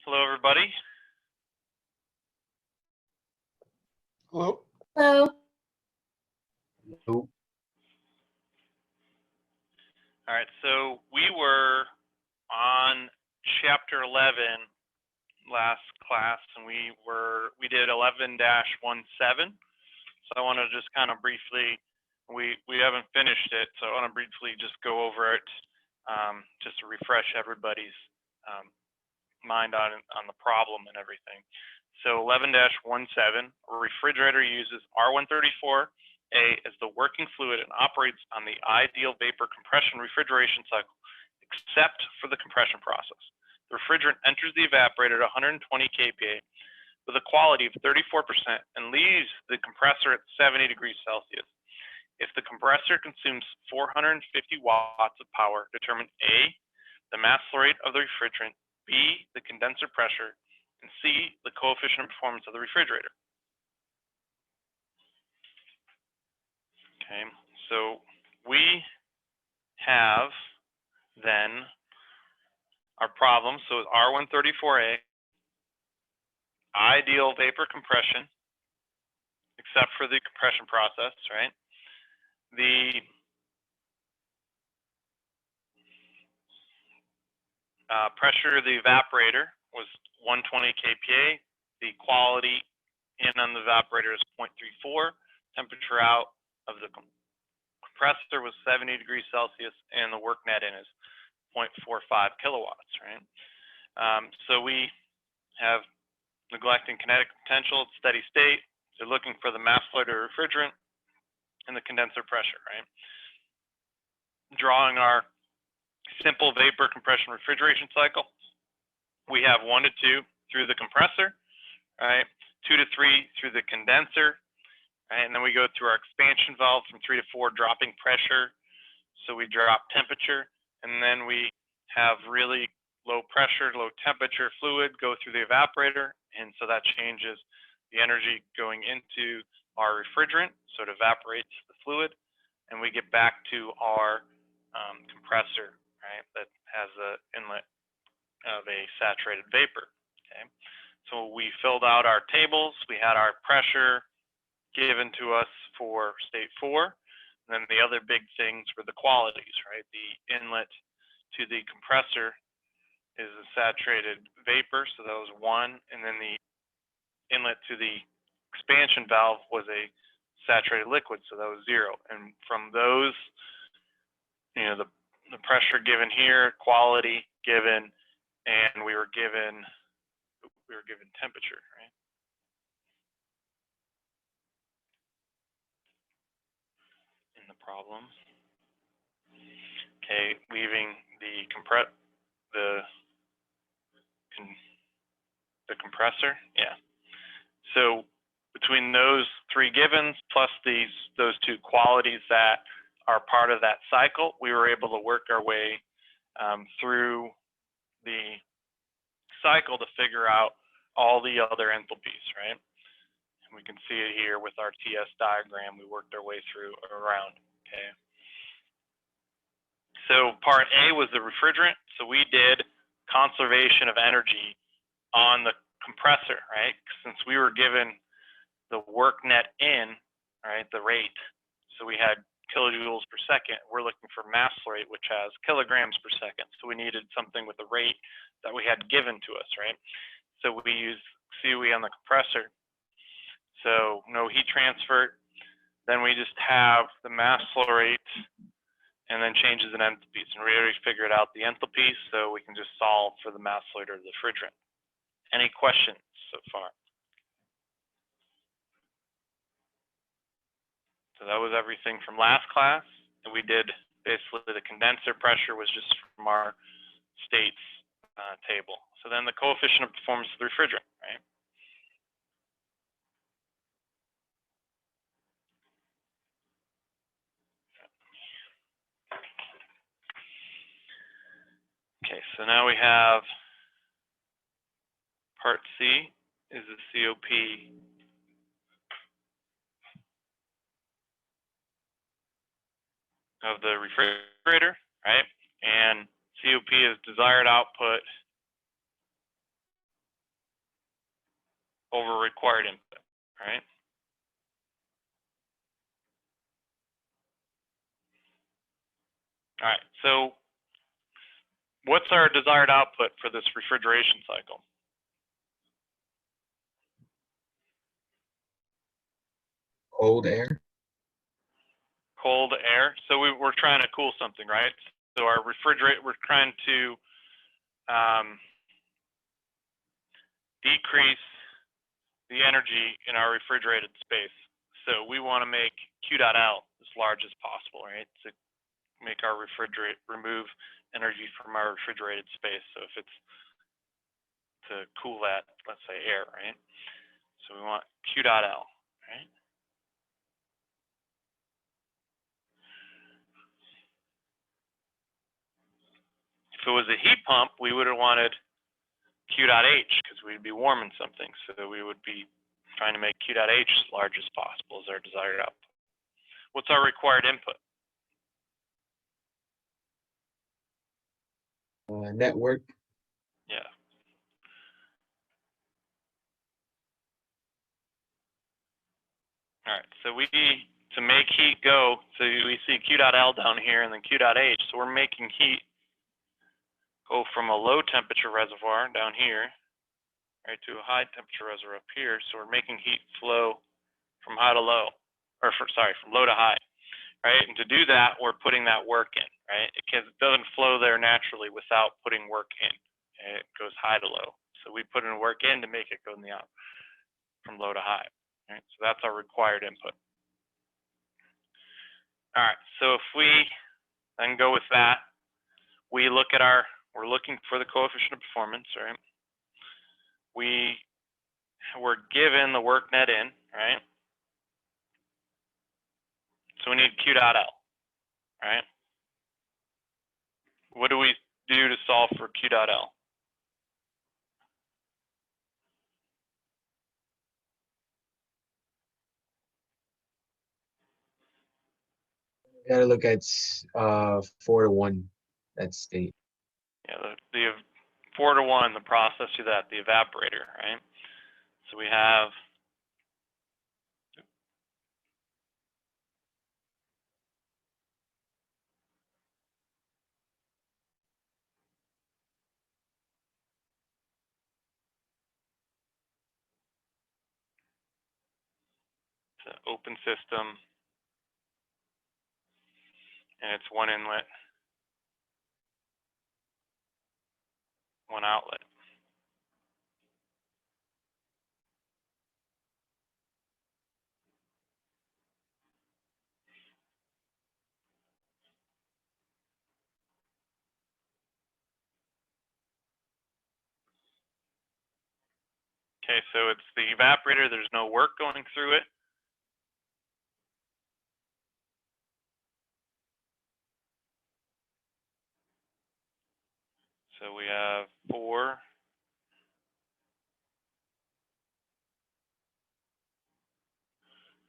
Hello, everybody. Hello. Hello. All right, so we were on chapter 11 last class, and we did 11-17. So I want to just kind of briefly, we haven't finished it, so I want to briefly just go over it, just to refresh everybody's mind on the problem and everything. So 11-17, a refrigerator uses R134A as the working fluid and operates on the ideal vapor compression refrigeration cycle, except for the compression process. The refrigerant enters the evaporator at 120 kPa with a quality of 34% and leaves the compressor at 70 degrees Celsius. If the compressor consumes 450 watts of power, determine A, the mass flow rate of the refrigerant, B, the condenser pressure, and C, the coefficient of performance of the refrigerator. Okay, so we have then our problem. So it's R134A, ideal vapor compression, except for the compression process, right? The pressure of the evaporator was 120 kPa. The quality in on the evaporator is 0.34. Temperature out of the compressor was 70 degrees Celsius, and the work net in is 0.45 kilowatts, right? So we have neglecting kinetic potential at steady state. So looking for the mass flow to refrigerant and the condenser pressure, right? Drawing our simple vapor compression refrigeration cycle, we have 1 to 2 through the compressor, right? 2 to 3 through the condenser, right? And then we go through our expansion valve from 3 to 4, dropping pressure. So we drop temperature, and then we have really low pressure, low temperature fluid go through the evaporator, and so that changes the energy going into our refrigerant, so it evaporates the fluid, and we get back to our compressor, right, that has an inlet of a saturated vapor. Okay, so we filled out our tables. We had our pressure given to us for state 4, and then the other big things were the qualities, right? The inlet to the compressor is a saturated vapor, so that was 1, and then the inlet to the expansion valve was a saturated liquid, so that was 0. And from those, you know, the pressure given here, quality given, and we were given temperature, right? In the problem. Okay, leaving the compressor, yeah. So between those 3 givens plus those 2 qualities that are part of that cycle, we were able to work our way through the cycle to figure out all the other enthalpies, right? And we can see it here with our TS diagram. We worked our way through around, okay? So part A was the refrigerant. So we did conservation of energy on the compressor, right? Since we were given the work net in, right, the rate. So we had kilojoules per second. We're looking for mass flow rate, which has kilograms per second. So we needed something with the rate that we had given to us, right? So we use COE on the compressor. So no heat transfer. Then we just have the mass flow rate and then changes in enthalpies. And we already figured out the enthalpies, so we can just solve for the mass flow rate of the refrigerant. Any questions so far? So that was everything from last class. And we did basically the condenser pressure was just from our states table. So then the coefficient of performance of the refrigerant, right? Okay, so now we have part C is the COP of the refrigerator, right? And COP is desired output over required input, right? All right, so what's our desired output for this refrigeration cycle? Cold air. Cold air. So we're trying to cool something, right? So our refrigerate, we're trying to decrease the energy in our refrigerated space. So we want to make Q dot L as large as possible, right? To make our remove energy from our refrigerated space. So if it's to cool that, let's say air, right? So we want Q dot L, right? If it was a heat pump, we would have wanted Q dot H because we'd be warming something. So we would be trying to make Q dot H as large as possible as our desired output. What's our required input? Network. Yeah. All right, so we need to make heat go, so we see Q dot L down here and then Q dot H. So we're making heat go from a low temperature reservoir down here, right, to a high temperature reservoir up here. So we're making heat flow from high to low, or from low to high, right? And to do that, we're putting that work in, right? It doesn't flow there naturally without putting work in. Okay? It goes high to low. So we put in work in to make it go in the out from low to high, right? So that's our required input. All right, so if we then go with that, we look at we're looking for the coefficient of performance, right? We're given the work net in, right? So we need Q dot L, right? What do we do to solve for Q dot L? You gotta look at 4-to-1, that state. Yeah, the 4-to-1, the process to that, the evaporator, right? So we have the open system, and it's one inlet, one outlet. Okay, so it's the evaporator, there's no work going through it. So we have 4.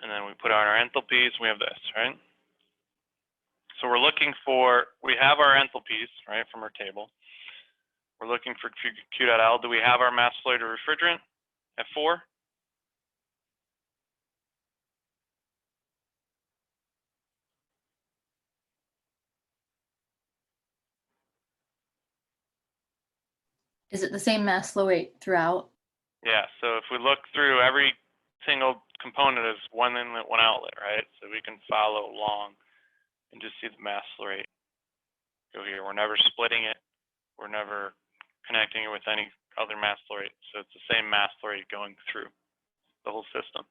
And then we put on our enthalpies, we have this, right? So we're looking for, we have our enthalpies, right, from our table. We're looking for Q dot L. Do we have our mass flow to refrigerant at 4? Is it the same mass flow rate throughout? Yeah, so if we look through every single component as one inlet, one outlet, right? So we can follow along and just see the mass flow rate go here. We're never splitting it. We're never connecting it with any other mass flow rate. So it's the same mass flow rate going through the whole system.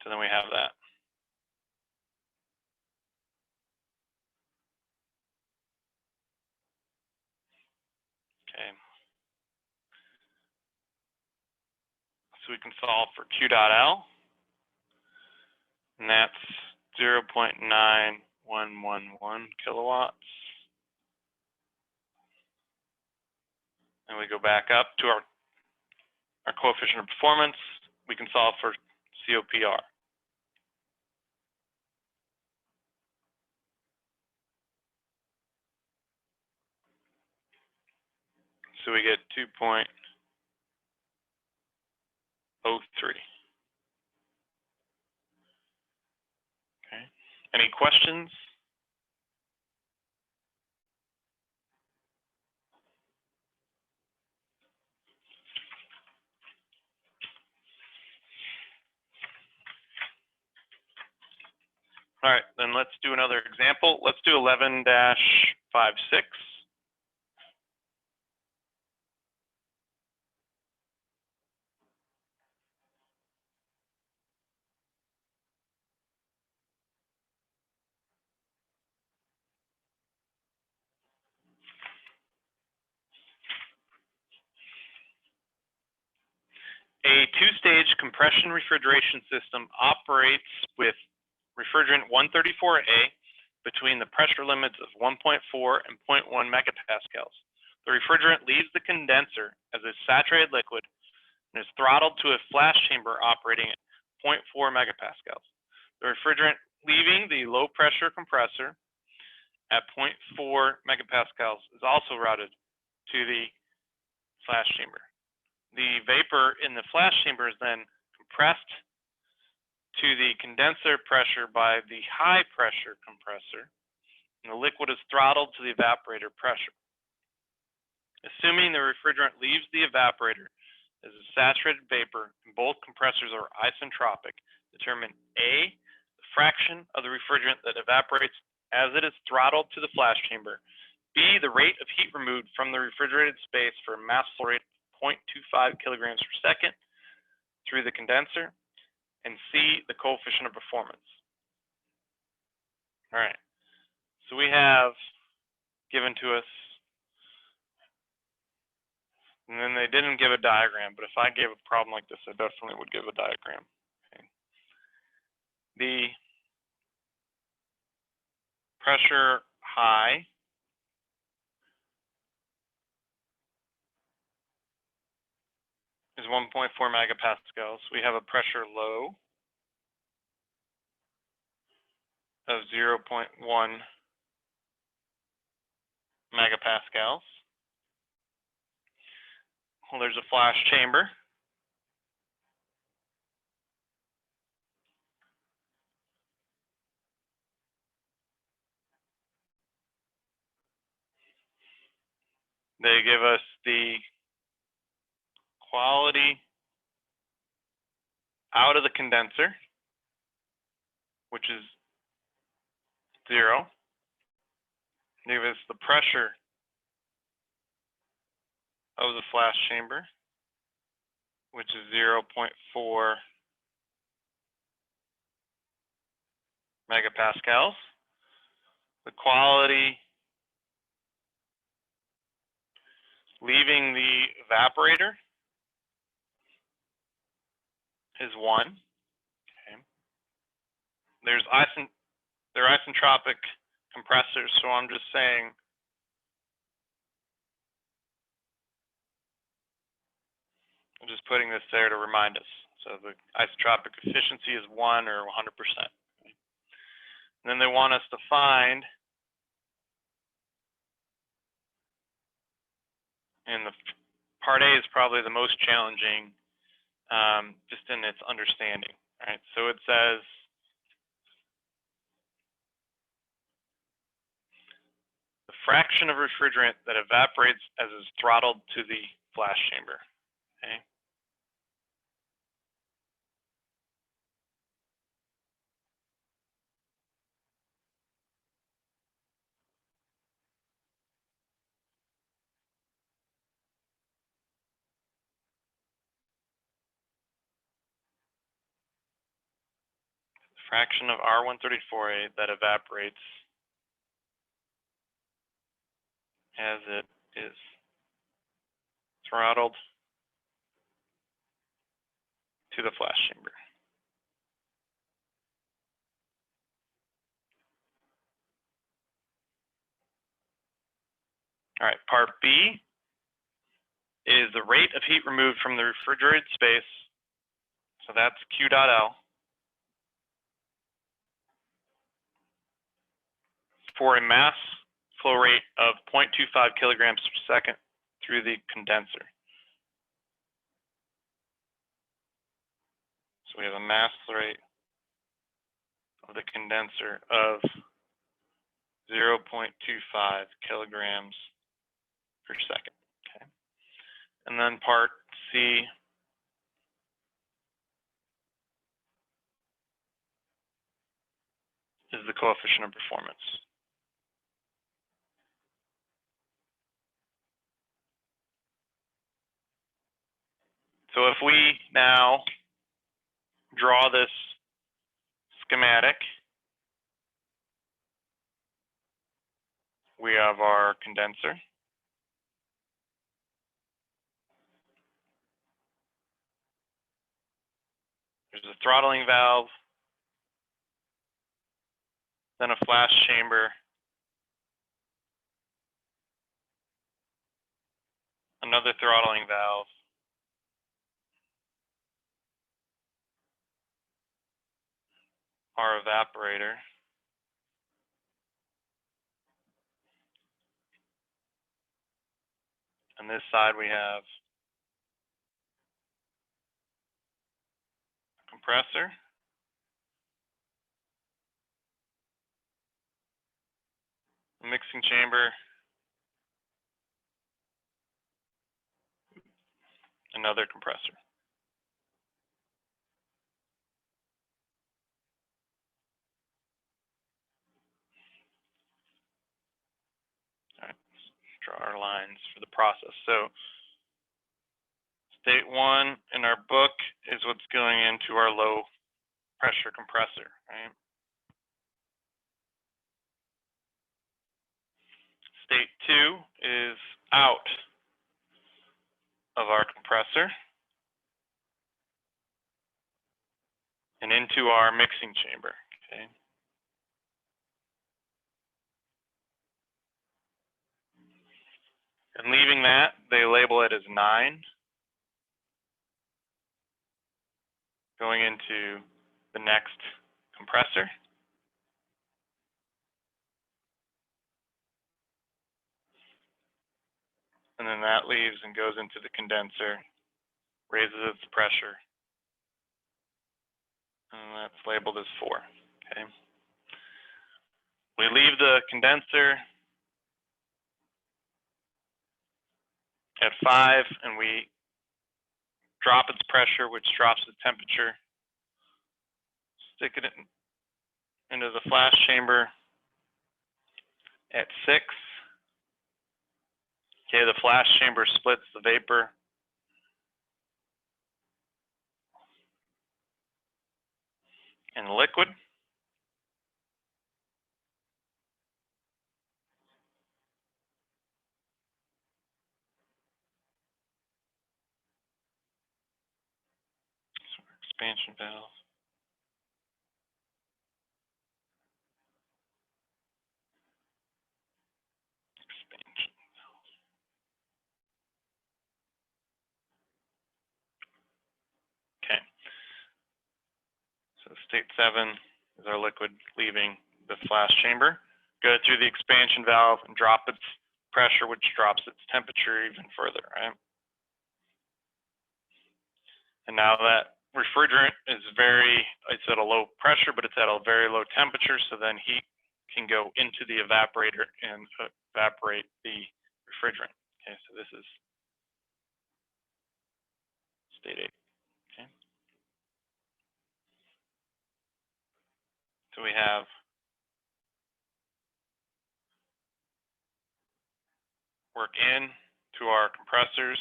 So then we have that. Okay. So we can solve for Q dot L, and that's 0.9111 kilowatts. And we go back up to our coefficient of performance. We can solve for COPR. So we get 2.03. Okay. Any questions? All right, then let's do another example. Let's do 11-56. A two-stage compression refrigeration system operates with refrigerant 134A between the pressure limits of 1.4 and 0.1 megapascals. The refrigerant leaves the condenser as a saturated liquid and is throttled to a flash chamber operating at 0.4 megapascals. The refrigerant leaving the low-pressure compressor at 0.4 megapascals is also routed to the flash chamber. The vapor in the flash chamber is then compressed to the condenser pressure by the high pressure compressor, and the liquid is throttled to the evaporator pressure. Assuming the refrigerant leaves the evaporator as a saturated vapor and both compressors are isentropic, determine A, the fraction of the refrigerant that evaporates as it is throttled to the flash chamber, B, the rate of heat removed from the refrigerated space for a mass flow rate 0.25 kilograms per second through the condenser, and C, the coefficient of performance. All right, so we have given to us, and then they didn't give a diagram, but if I gave a problem like this, I definitely would give a diagram. Okay. The pressure high is 1.4 megapascals. We have a pressure low of 0.1 megapascals. Well, there's a flash chamber. They give us the quality out of the condenser, which is 0. They give us the pressure of the flash chamber, which is 0.4 megapascals. The quality leaving the evaporator is 1. Okay. They're isentropic compressors, so I'm just saying I'm just putting this there to remind us. So the isentropic efficiency is 1 or 100%. And then they want us to find, and the part A is probably the most challenging, just in its understanding. All right, so it says the fraction of refrigerant that evaporates as is throttled to the flash chamber. Okay. Fraction of R134A that evaporates as it is throttled to the flash chamber. All right, part B is the rate of heat removed from the refrigerated space. So that's Q dot L. For a mass flow rate of 0.25 kilograms per second through the condenser. So we have a mass flow rate of the condenser of 0.25 kilograms per second. Okay. And then part C is the coefficient of performance. So if we now draw this schematic, we have our condenser. There's a throttling valve, then a flash chamber, another throttling valve, our evaporator, on this side we have a compressor, a mixing chamber, another compressor. All right, let's draw our lines for the process. So state one in our book is what's going into our low pressure compressor, right? State two is out of our compressor and into our mixing chamber, okay? And leaving that, they label it as 9, going into the next compressor. And then that leaves and goes into the condenser, raises its pressure, and that's labeled as 4, okay? We leave the condenser at 5, and we drop its pressure, which drops the temperature, stick it into the flash chamber at 6. Okay, the flash chamber splits the vapor and liquid. So expansion valve. Expansion valve. Okay. So state 7 is our liquid leaving the flash chamber. Go through the expansion valve and drop its pressure, which drops its temperature even further, right? And now that refrigerant is it's at a low pressure, but it's at a very low temperature, so then heat can go into the evaporator and evaporate the refrigerant. Okay, so this is state 8. Okay. So we have work in to our compressors.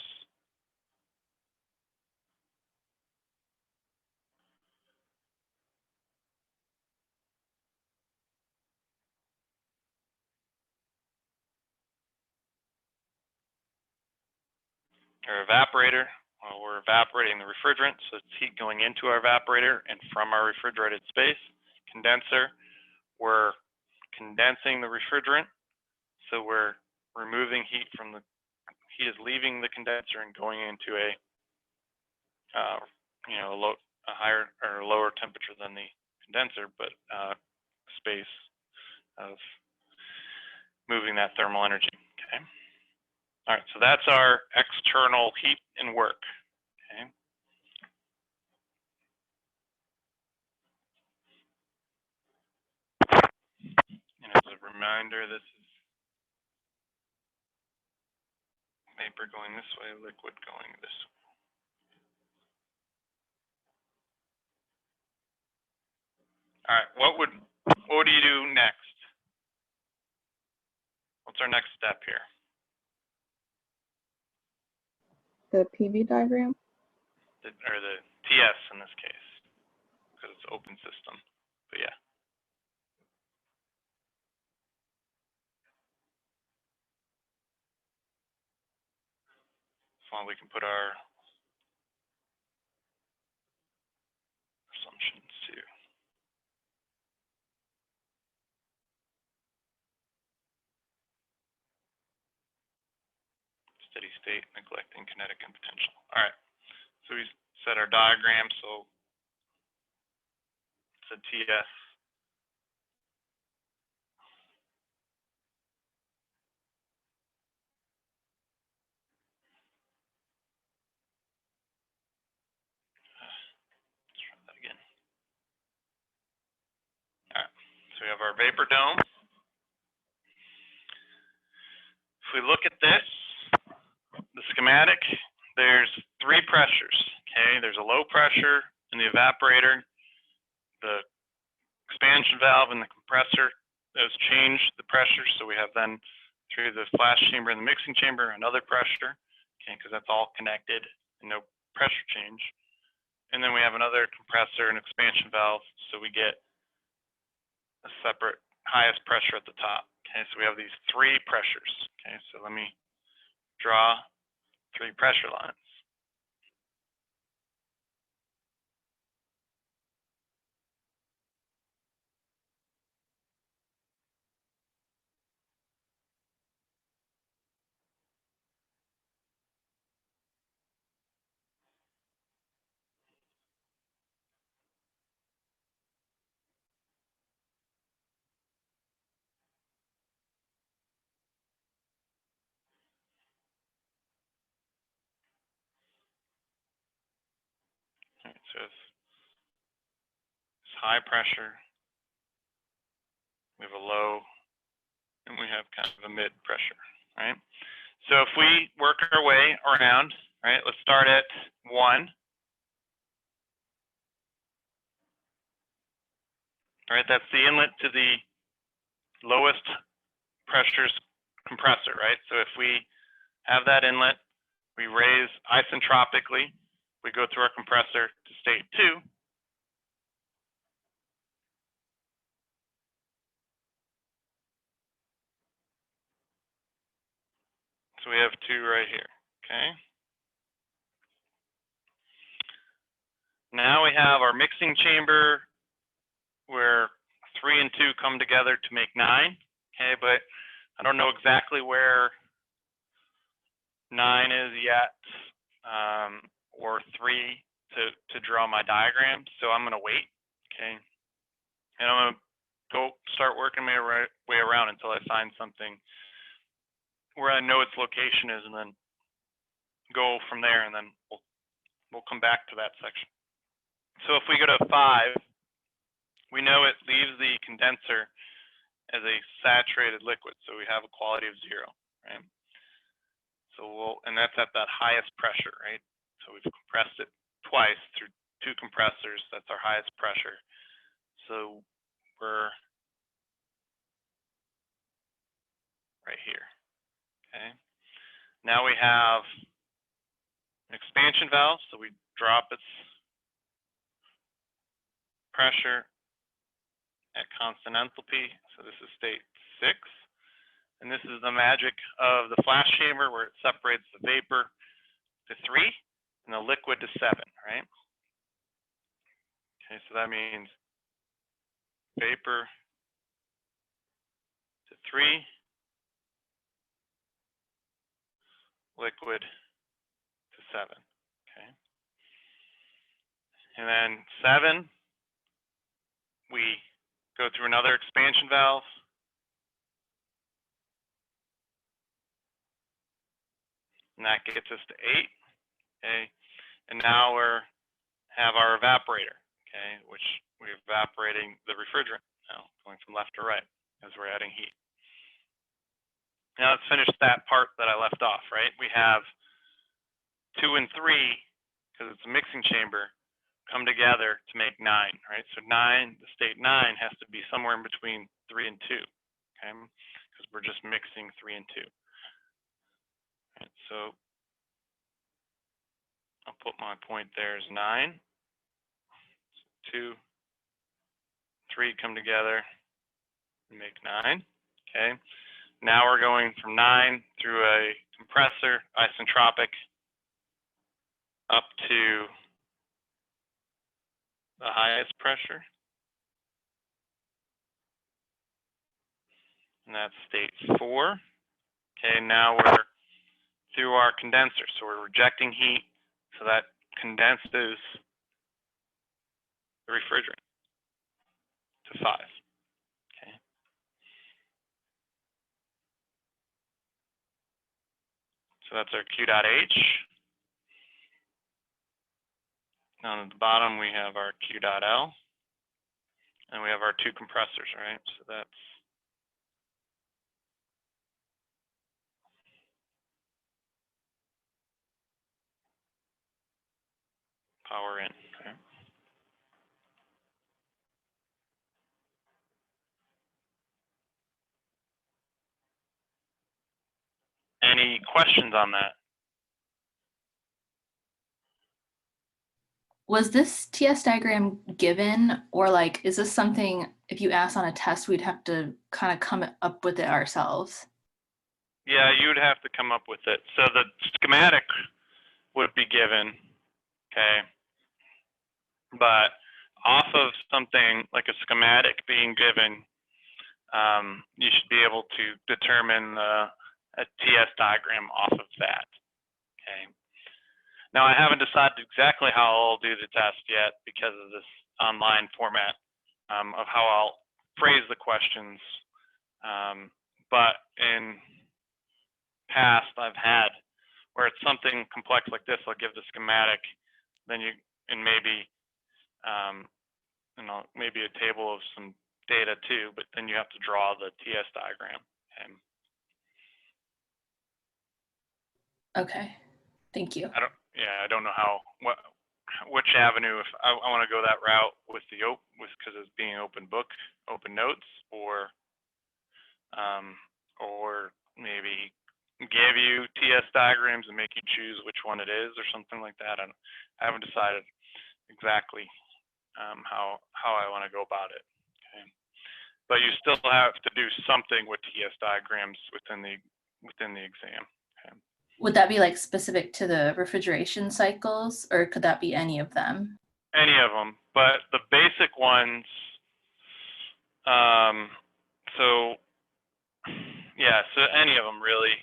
Our evaporator, well, we're evaporating the refrigerant, so it's heat going into our evaporator and from our refrigerated space. Condenser, we're condensing the refrigerant, so we're removing heat from the, heat is leaving the condenser and going into a, a higher or lower temperature than the condenser, but space of moving that thermal energy, okay? All right, so that's our external heat and work. Okay. And as a reminder, this is vapor going this way, liquid going this way. All right, what do you do next? What's our next step here? The PV diagram? Or the TS in this case, because it's open system. But yeah. So we can put our assumptions too. Steady state, neglecting kinetic and potential. All right, so we set our diagram, so it's a TS. Let's try that again. All right, so we have our vapor dome. If we look at this, the schematic, there's 3 pressures, okay? There's a low pressure in the evaporator, the expansion valve and the compressor. Those change the pressure, so we have then through the flash chamber and the mixing chamber another pressure, okay, because that's all connected and no pressure change. And then we have another compressor and expansion valve, so we get a separate highest pressure at the top. Okay, so we have these 3 pressures. Okay, so let me draw 3 pressure lines. Right, so it's high pressure, we have a low, and we have kind of a mid pressure, right? So if we work our way around, right, let's start at 1. All right, that's the inlet to the lowest pressure's compressor, right? So if we have that inlet, we raise isentropically, we go through our compressor to state 2. So we have 2 right here, okay? Now we have our mixing chamber where 3 and 2 come together to make 9, okay? But I don't know exactly where 9 is yet, or 3 to draw my diagram. So I'm gonna wait, okay? And I'm gonna go start working my way around until I find something where I know its location is, and then go from there, and then we'll come back to that section. So if we go to 5, we know it leaves the condenser as a saturated liquid, so we have a quality of 0, right? So and that's at that highest pressure, right? So we've compressed it twice through 2 compressors. That's our highest pressure. So we're right here, okay? Now we have an expansion valve, so we drop its pressure at constant enthalpy. So this is state 6. And this is the magic of the flash chamber where it separates the vapor to 3 and the liquid to 7, right? Okay, so that means vapor to 3, liquid to 7, okay? And then 7, we go through another expansion valve. and that gets us to 8. Okay, and now have our evaporator. Okay, which we're evaporating the refrigerant now, going from left to right as we're adding heat. Now let's finish that part that I left off. Right, we have 2 and 3 because it's a mixing chamber come together to make 9. Right, so 9, the state 9 has to be somewhere in between 3 and 2. Okay, because we're just mixing 3 and 2. Right, so I'll put my point there as 9. 2, 3 come together and make 9. Okay. Now we're going from 9 through a compressor, isentropic, up to the highest pressure. And that's state 4. Okay, now we're through our condenser. So we're rejecting heat, so that condenses the refrigerant to 5. Okay. So that's our Q dot H. Down at the bottom, we have our Q dot L. And we have our 2 compressors, right? So that's power in. Okay. Any questions on that? Was this TS diagram given, or like, is this something, if you asked on a test, we'd have to kind of come up with it ourselves? Yeah, you would have to come up with it. So the schematic would be given, okay? But off of something like a schematic being given, you should be able to determine a TS diagram off of that, okay? Now, I haven't decided exactly how I'll do the test yet because of this online format of how I'll phrase the questions. But in past, I've had where it's something complex like this, I'll give the schematic, then maybe, maybe a table of some data too, but then you have to draw the TS diagram. Okay, thank you. I don't know which avenue, if I want to go that route with because it's being open book, open notes, or maybe give you TS diagrams and make you choose which one it is or something like that. I haven't decided exactly how I want to go about it. Okay. But you still have to do something with TS diagrams within the exam. Okay. Would that be like specific to the refrigeration cycles, or could that be any of them? Any of them, but the basic ones. So any of them really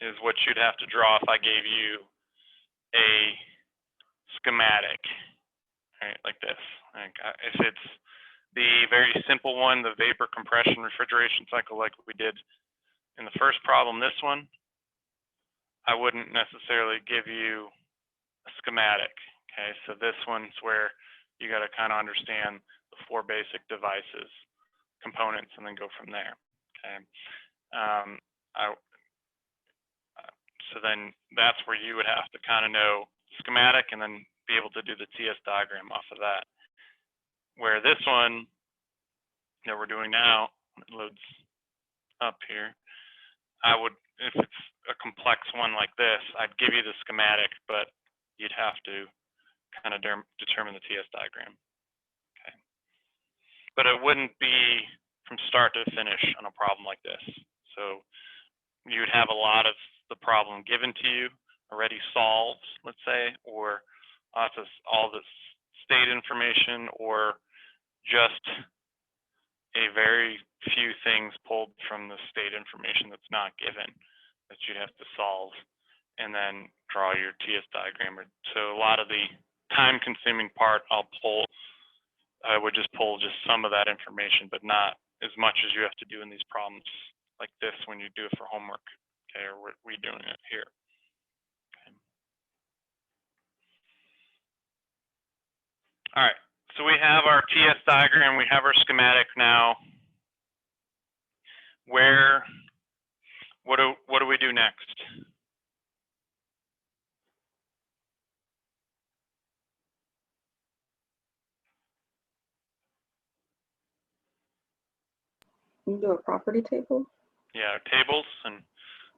is what you'd have to draw if I gave you a schematic, right, like this. If it's the very simple one, the vapor compression refrigeration cycle like we did in the first problem, this one, I wouldn't necessarily give you a schematic. Okay, so this one's where you got to kind of understand the 4 basic devices, components, and then go from there. Okay, so then that's where you would have to kind of know schematic and then be able to do the TS diagram off of that. Where this one that we're doing now, it loads up here, if it's a complex one like this, I'd give you the schematic, but you'd have to kind of determine the TS diagram. Okay. But it wouldn't be from start to finish on a problem like this. So you would have a lot of the problem given to you already solved, let's say, or all the state information, or just a very few things pulled from the state information that's not given that you'd have to solve, and then draw your TS diagram. So a lot of the time-consuming part, I would just pull just some of that information, but not as much as you have to do in these problems like this when you do it for homework, okay, or we're doing it here. All right, so we have our TS diagram, we have our schematic now. What do we do next? You do a property table? Yeah, tables, and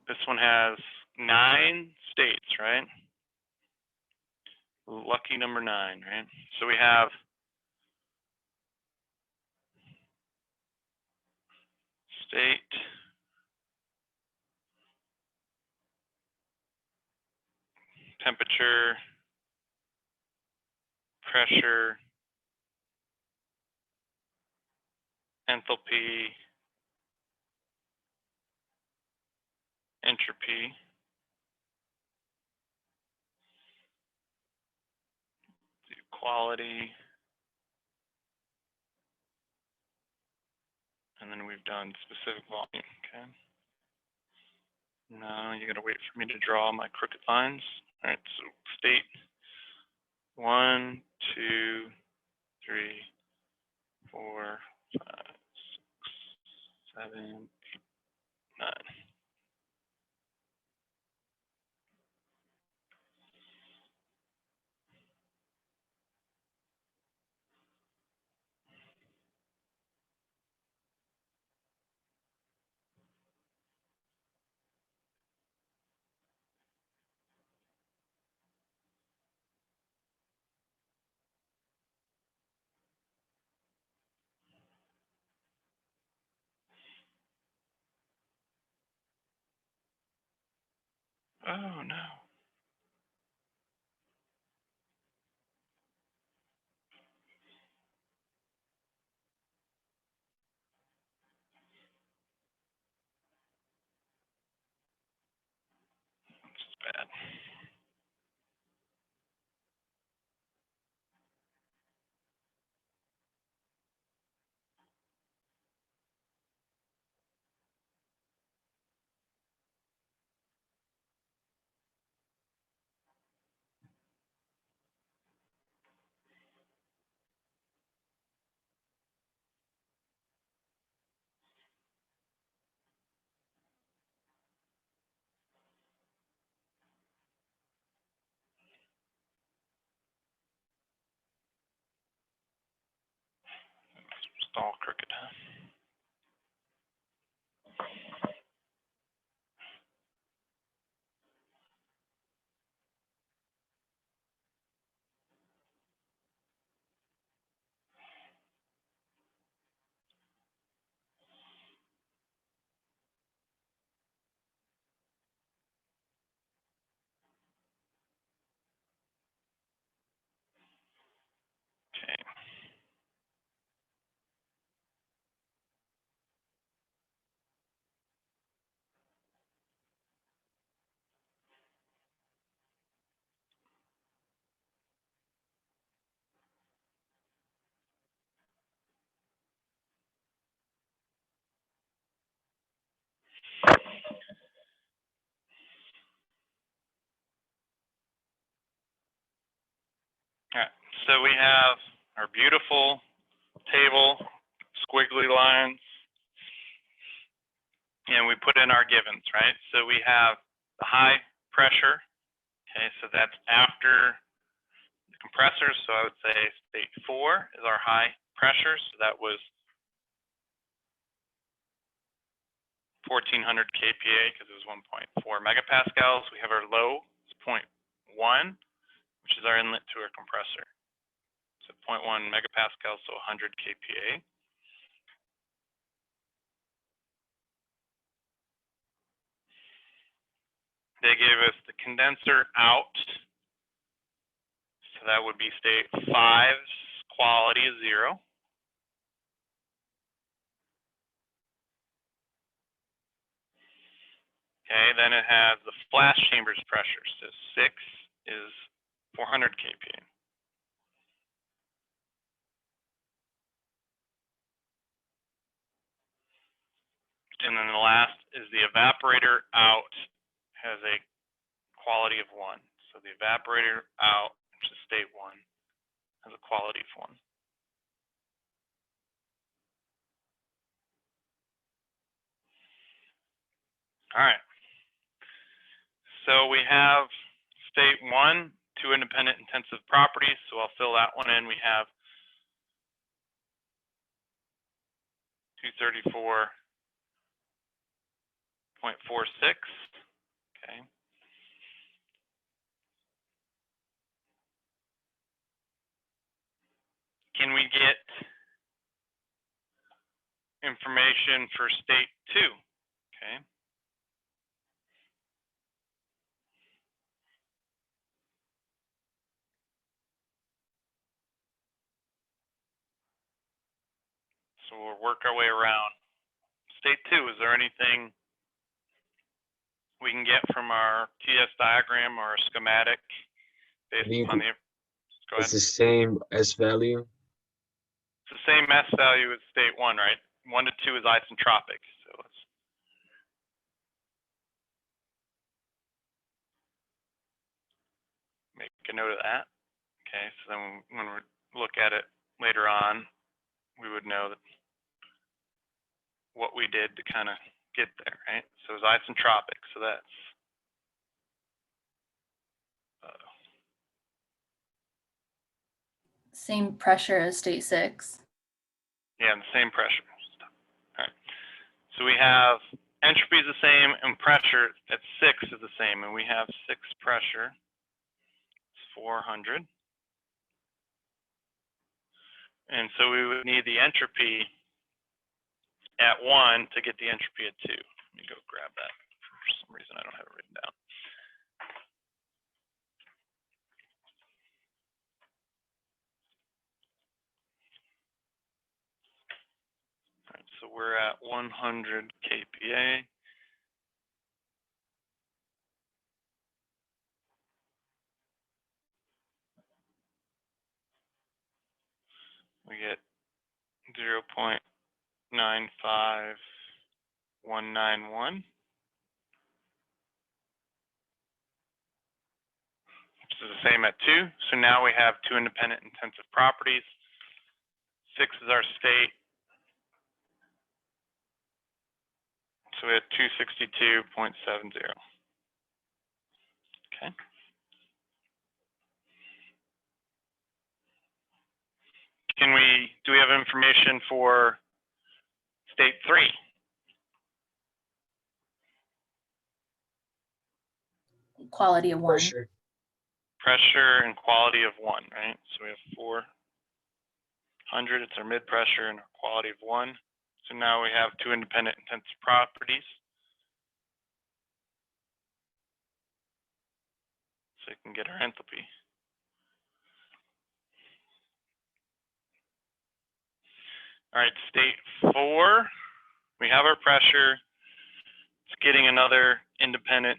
this one has 9 states, right? Lucky number 9, right? So we have state, temperature, pressure, enthalpy, entropy, quality, and then we've done specific volume, okay? Now you gotta wait for me to draw my crooked lines. All right, so state 1, 2, 3, 4, 5, 6, 7, 8, 9. Oh no. This is bad. It's all crooked, huh? Okay. All right, so we have our beautiful table, squiggly lines, and we put in our givens, right? So we have the high pressure, okay, so that's after the compressors. So I would say state 4 is our high pressure, so that was 1400 kPa because it was 1.4 megapascals. We have our low, it's 0.1, which is our inlet to our compressor. So 0.1 megapascals, so 100 kPa. They gave us the condenser out, so that would be state 5's quality is 0. Okay, then it has the flash chamber's pressure, so 6 is 400 kPa. And then the last is the evaporator out has a quality of 1. So the evaporator out, which is state 1, as a quality of 1. All right. So we have state 1, 2 independent intensive properties. So I'll fill that one in. We have 234.46. Okay. Can we get information for state 2? Okay. So we'll work our way around. State 2, is there anything we can get from our TS diagram or a schematic based You on can- the, go It's ahead. the same S value. It's the same S value as state 1, right? 1 to 2 is isentropic. So let's make a note of that. Okay, so then when we look at it later on, we would know that what we did to kind of get there, right? So it's isentropic, so that's Same pressure as state 6. yeah, the same pressure. All right. So we have entropy is the same and pressure at 6 is the same, and we have 6 pressure. It's 400. And so we would need the entropy at 1 to get the entropy at 2. Let me go grab that. For some reason, I don't have it written down. All right, so we're at 100 kPa. We get 0.95191, which is the same at 2. So now we have 2 independent intensive properties. 6 is our state. So we have 262.70. Okay. Do we have information for state 3? Quality of 1. Pressure. Pressure and quality of 1, right? So we have 400, it's our mid pressure and our quality of 1. So now we have 2 independent intensive properties. So we can get our enthalpy. All right, state 4, we have our pressure. It's getting another independent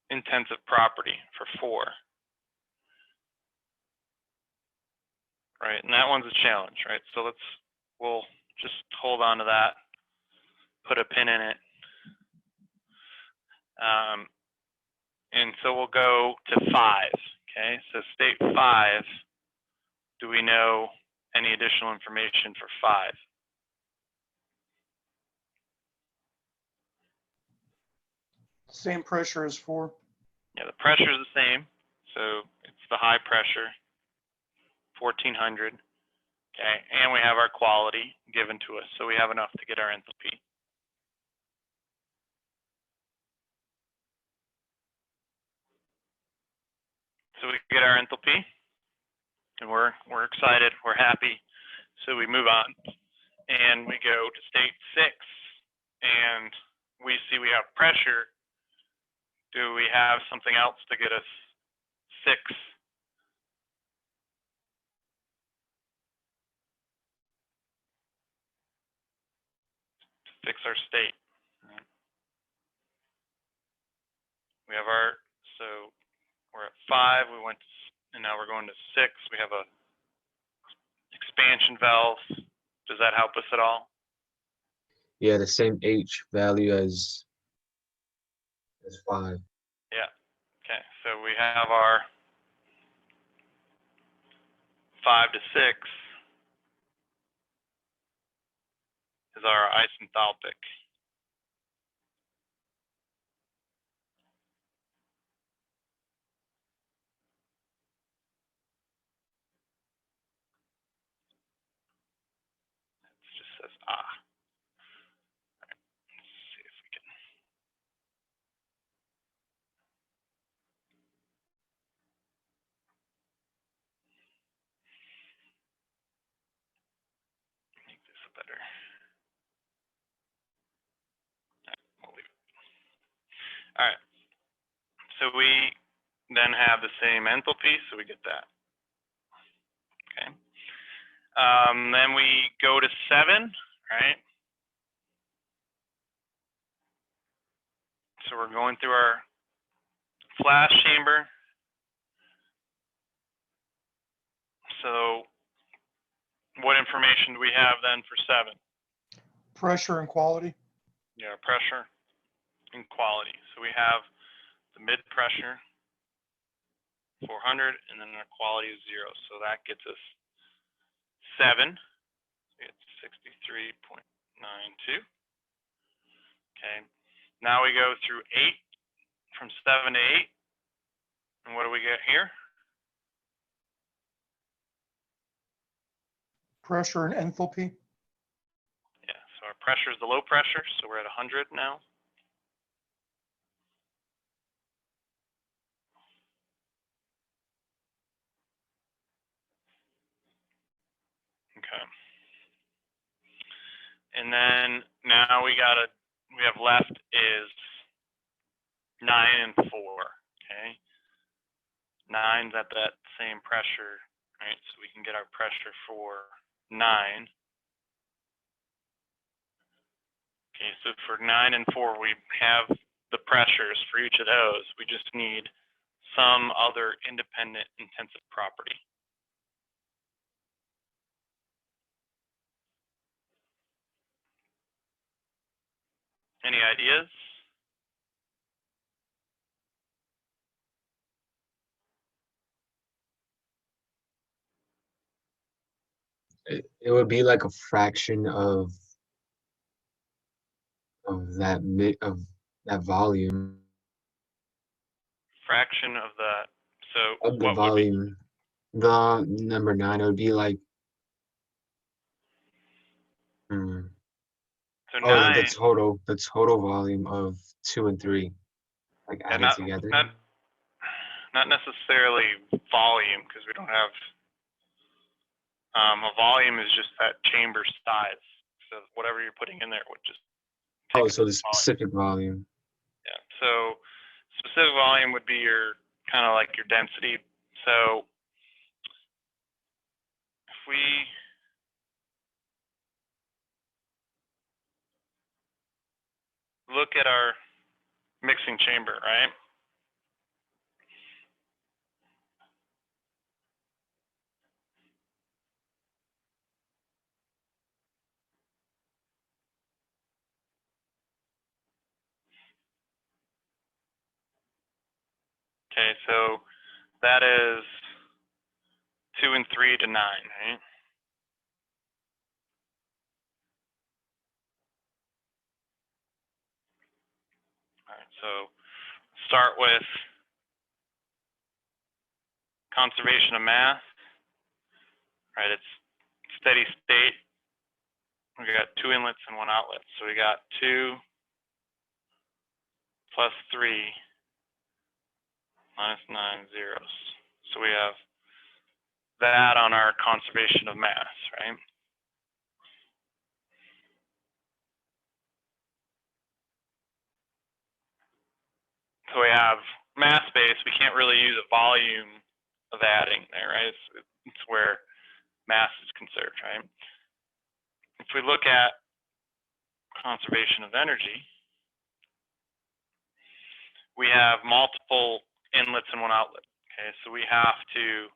intensive property for 4. Right, and that one's a challenge, right? So we'll just hold on to that, put a pin in it. And so we'll go to 5, okay? So state 5, do we know any additional information for 5? Same pressure as 4. Yeah, the pressure is the same. So it's the high pressure, 1400. Okay, and we have our quality given to us. So we have enough to get our enthalpy. So we get our enthalpy, and we're excited, we're happy. So we move on, and we go to state 6, and we see we have pressure. Do we have something else to get us 6? To fix our state. We have our, so we're at 5, we went to, and now we're going to 6. We have a expansion valve. Does that help us at all? Yeah, the same H value as 5. Yeah. Okay, so we have our 5 to 6 is our isenthalpic. It just says ah. All right, let's see if we can. Make this better. All right, we'll leave it. All right. So we then have the same enthalpy, so we get that. Okay. Then we go to 7, right? So we're going through our flash chamber. So what information do we have then for 7? Pressure and quality. Yeah, pressure and quality. So we have the mid pressure, 400, and then our quality is 0. So that gets us 7. It's 63.92. Okay. Now we go through 8, from 7 to 8. And what do we get here? Pressure and enthalpy. Yeah, so our pressure is the low pressure, so we're at 100 now. Okay. And then now we have left is 9 and 4, okay? 9's at that same pressure, right? So we can get our pressure for 9. Okay, so for 9 and 4, we have the pressures for each of those. We just need some other independent intensive property. Any ideas? It would be like a fraction of that volume Fraction of that. So of the what would be? volume. The number 9 would be like So oh 9. the total volume of 2 and 3 like Yeah, added together. not necessarily volume, because we don't have a volume is just that chamber size. So whatever you're putting in there would just take Oh, up so the volume. specific volume. Yeah. So specific volume would be your kind of like your density. So if we look at our mixing chamber, right? Okay, so that is 2 and 3 to 9, right? All right, so start with conservation of mass, right? It's steady state. We got 2 inlets and 1 outlet. So we got 2 plus 3 minus 9 zeros. So we have that on our conservation of mass, right? So we have mass space. We can't really use a volume of adding there, right? It's where mass is conserved, right? If we look at conservation of energy, we have multiple inlets and 1 outlet. Okay, so we have to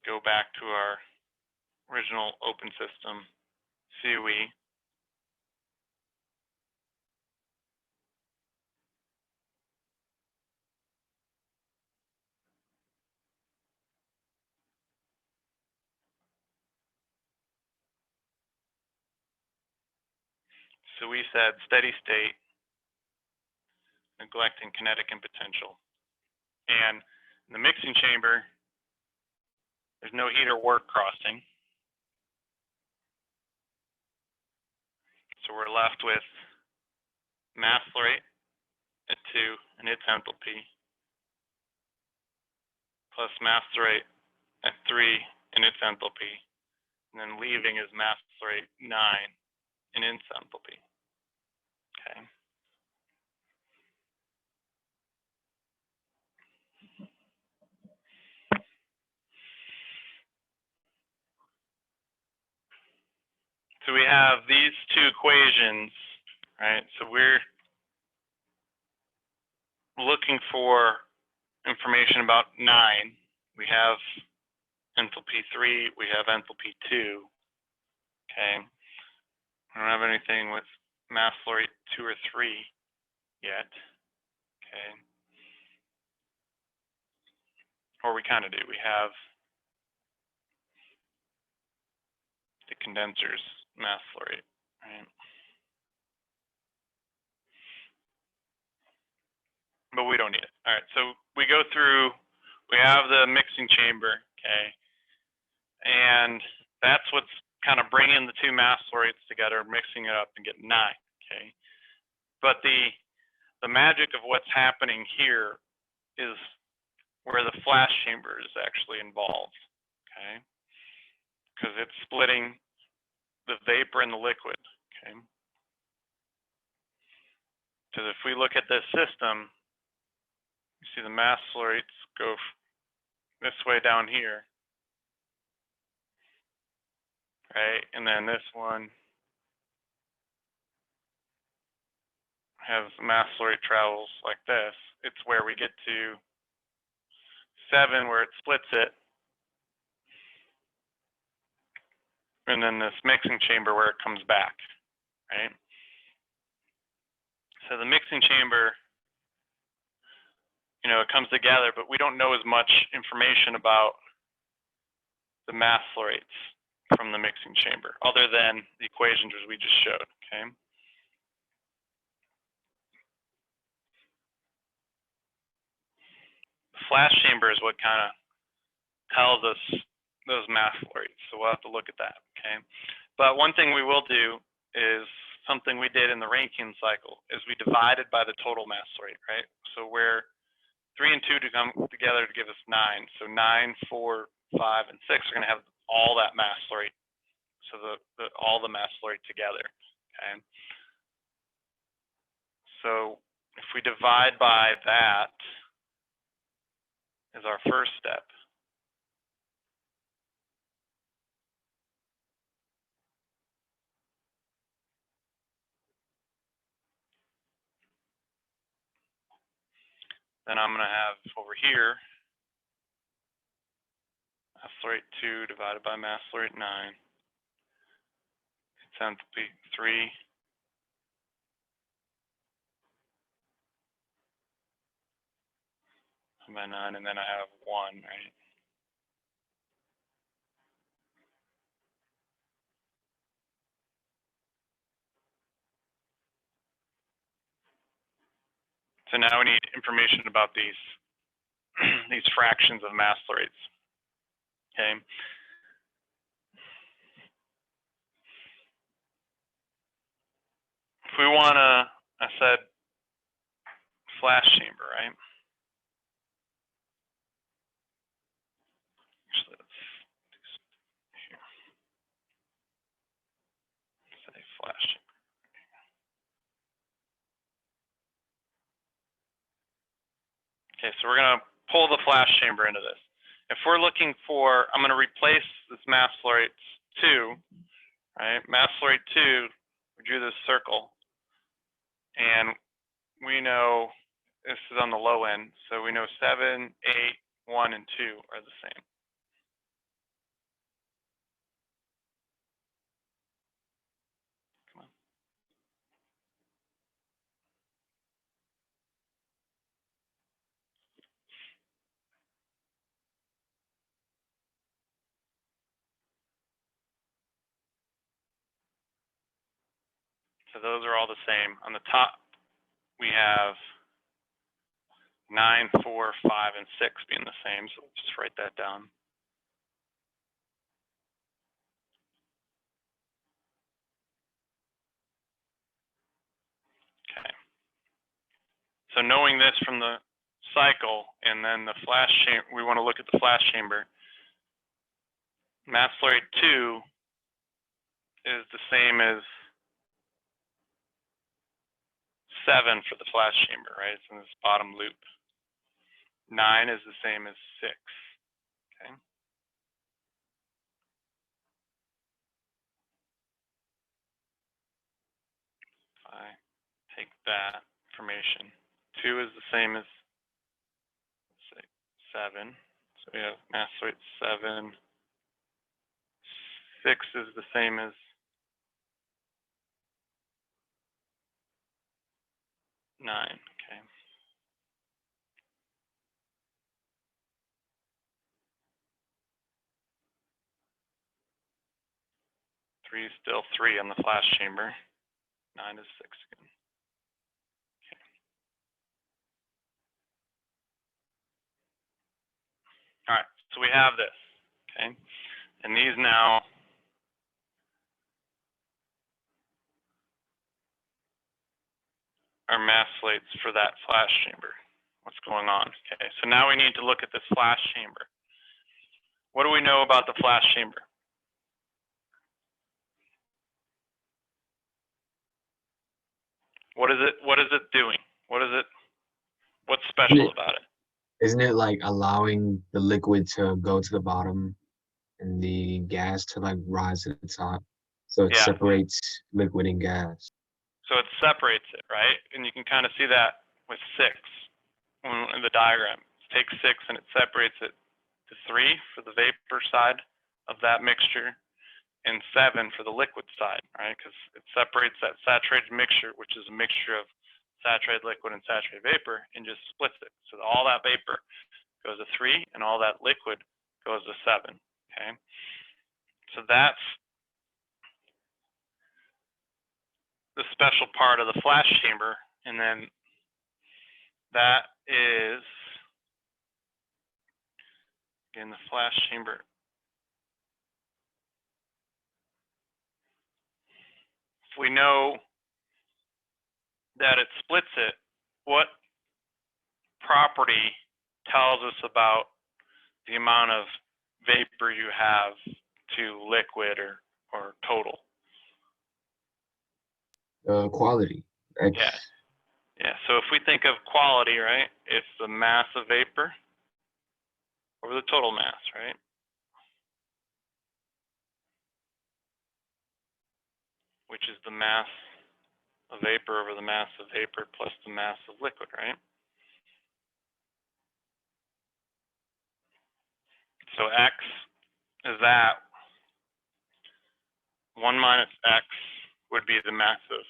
go back to our original open system COE. So we said steady state, neglecting kinetic and potential. And in the mixing chamber, there's no heat or work crossing. So we're left with mass flow rate at 2 and its enthalpy, plus mass flow rate at 3 and its enthalpy, and then leaving is mass flow rate 9 and its enthalpy. Okay. So we have these two equations, right? So we're looking for information about 9. We have enthalpy 3, we have enthalpy 2. Okay. I don't have anything with mass flow rate 2 or 3 yet. Okay. Or we kind of do. We have the condenser's mass flow rate, right? But we don't need it. All right, so we go through, we have the mixing chamber, okay? And that's what's kind of bringing the two mass flow rates together, mixing it up and getting 9, okay? But the magic of what's happening here is where the flash chamber is actually involved, okay? Because it's splitting the vapor and the liquid, okay? Because if we look at this system, you see the mass flow rates go this way down here, right? And then this one has mass flow rate travels like this. It's where we get to 7 where it splits it. And then this mixing chamber where it comes back, right? So the mixing chamber, you know, it comes together, but we don't know as much information about the mass flow rates from the mixing chamber, other than the equations as we just showed, okay? The flash chamber is what kind of tells us those mass flow rates, so we'll have to look at that, okay? But one thing we will do is something we did in the Rankine cycle, is we divided by the total mass flow rate, right? So where 3 and 2 to come together to give us 9. So 9, 4, 5, and 6 are going to have all that mass flow rate. So all the mass flow rate together. Okay. So if we divide by that as our first step, then I'm going to have over here mass flow rate 2 divided by mass flow rate 9. It's enthalpy 3 by 9, and then I have 1, right? So now we need information about these these fractions of mass flow rates. Okay. If we want to, I said flash chamber, right? Actually, let's do here. Say flash chamber. Okay, so we're going to pull the flash chamber into this. If we're looking for, I'm going to replace this mass flow rate 2, right? Mass flow rate 2, we drew this circle, and we know this is on the low end, so we know 7, 8, 1, and 2 are the same. Come on. So So those are all the same. On the top, we have 9, 4, 5, and 6 being the same. So let's just write that down. Okay. So knowing this from the cycle and then the flash chamber, we want to look at the flash chamber. Mass flow rate 2 is the same as 7 for the flash chamber, right? It's in this bottom loop. 9 is the same as 6. Okay. If I take that information, 2 is the same as, let's say, 7. So we have mass flow rate 7. 6 is the same as 9. Okay. Three is still 3 on the flash chamber. 9 is 6 again. Okay. All right, so we have this, okay? And these now are mass slates for that flash chamber. What's going on? Okay, so now we need to look at this flash chamber. What do we know about the flash chamber? What is it doing? What's special about it? Isn't it like allowing the liquid to go to the bottom and the gas to like rise to the top? So it Yeah. separates liquid and gas. So it separates it, right? And you can kind of see that with 6 in the diagram. Take 6 and it separates it to 3 for the vapor side of that mixture and 7 for the liquid side, right? Because it separates that saturated mixture, which is a mixture of saturated liquid and saturated vapor, and just splits it. So all that vapor goes to 3 and all that liquid goes to 7, okay? So that's the special part of the flash chamber. And then that is, again, the flash chamber. If we know that it splits it, what property tells us about the amount of vapor you have to liquid or total? Quality. X. Yeah. Yeah, so if we think of quality, right, it's the mass of vapor over the total mass, right? Which is the mass of vapor over the mass of vapor plus the mass of liquid, right? So X is that. 1 minus X would be the mass of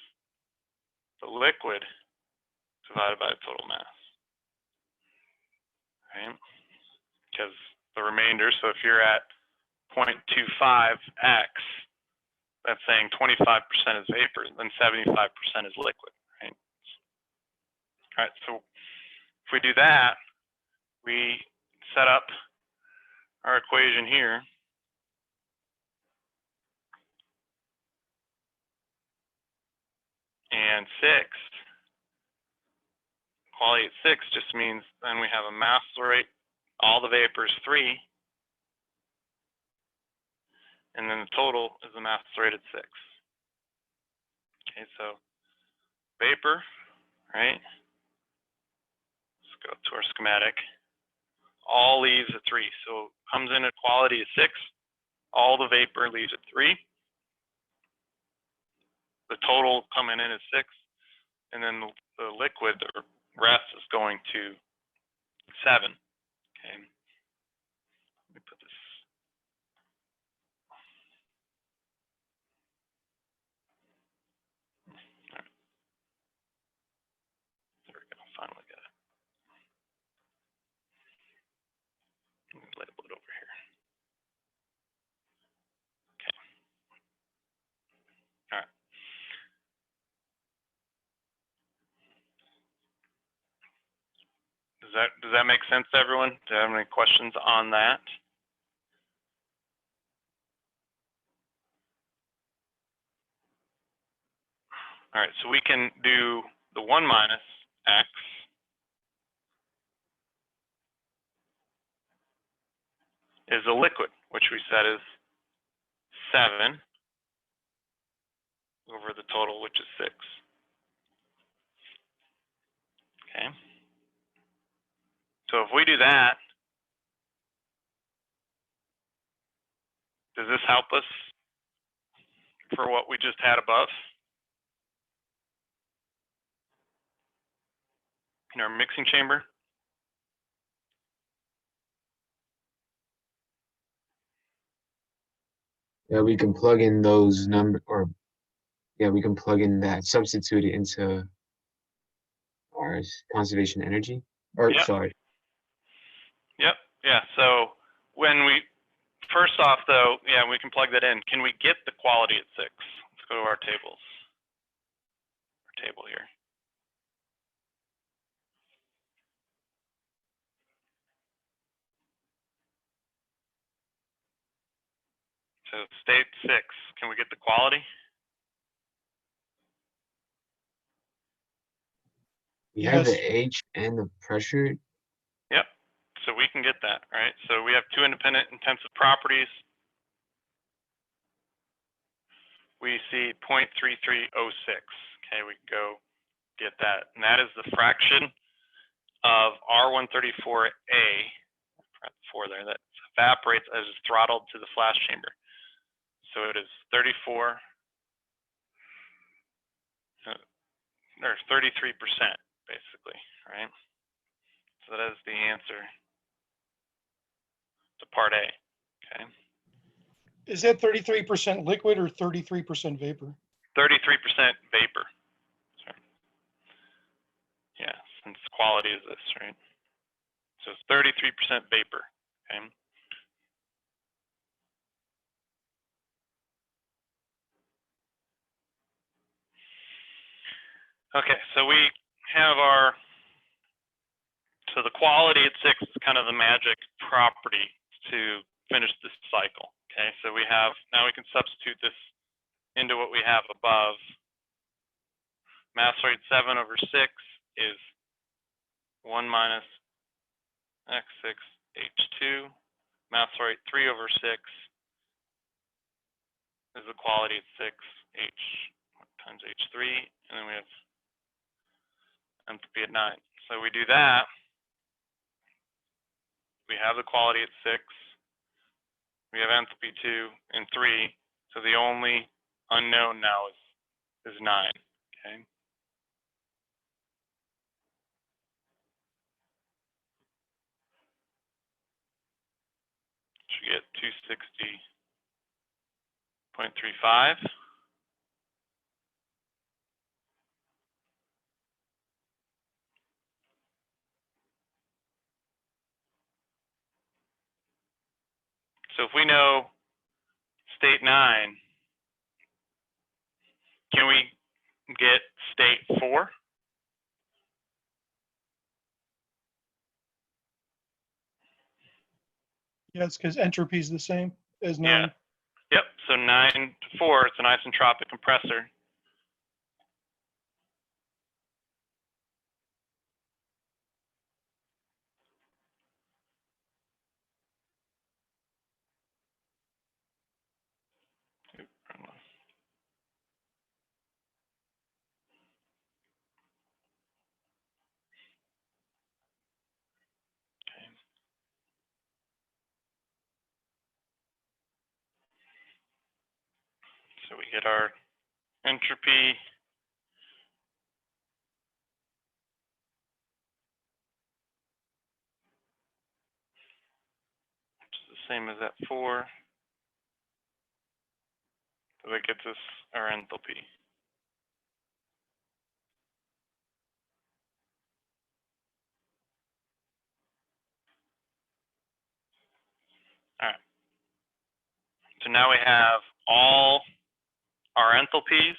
the liquid divided by the total mass, right? Because the remainder, so if you're at 0.25 X, that's saying 25% is vapor, then 75% is liquid, right? All right, so if we do that, we set up our equation here. And 6, quality at 6 just means then we have a mass flow rate, all the vapor is 3, and then the total is the mass flow rate at 6. Okay, so vapor, right? Let's go to our schematic. All leaves at 3, so comes in at quality at 6. All the vapor leaves at 3. The total coming in at 6, and then the liquid, the rest is going to 7. Okay. Let me put this. All right. There we go. Finally got it. Let me label it over here. Okay. All right. Does that make sense to everyone? Do you have any questions on that? All right, so we can do the 1 minus x is a liquid, which we said is 7 over the total, which is 6. Okay. So if we do that, does this help us for what we just had above? In our mixing chamber? Yeah, we can plug in those we can plug in that, substitute it into our conservation energy. Or Yep. sorry. Yep. Yeah. So when we first off, though, yeah, we can plug that in. Can we get the quality at 6? Let's go to our tables. Our table here. So state 6. Can we get the quality? We have the Yes. H and the pressure. Yep. So we can get that, right? So we have 2 independent intensive properties. We see 0.3306. Okay, we go get that. And that is the fraction of R134A, 4 there, that evaporates as it's throttled to the flash chamber. So it is 34, or 33%, basically, right? So that is the answer to part A, okay? Is that 33% liquid or 33% vapor? 33% vapor. Sorry. Yeah, since quality is this, right? So it's 33% vapor, okay? Okay, so we have our, so the quality at 6 is kind of the magic property to finish this cycle, okay? So we have, now we can substitute this into what we have above. Mass rate 7 over 6 is 1 minus x6 h2. Mass rate 3 over 6 is the quality at 6 h times h3, and then we have entropy at 9. So we do that. We have the quality at 6. We have entropy 2 and 3. So the only unknown now is 9. Okay. So we get 260.35. So if we know state 9, can we get state 4? Yes, because entropy is the same as 9. Yeah. Yep. So 9 to 4, it's an isentropic compressor. So we get our entropy. Which is the same as that 4. So that gets us our enthalpy. All right. So now we have all our enthalpies.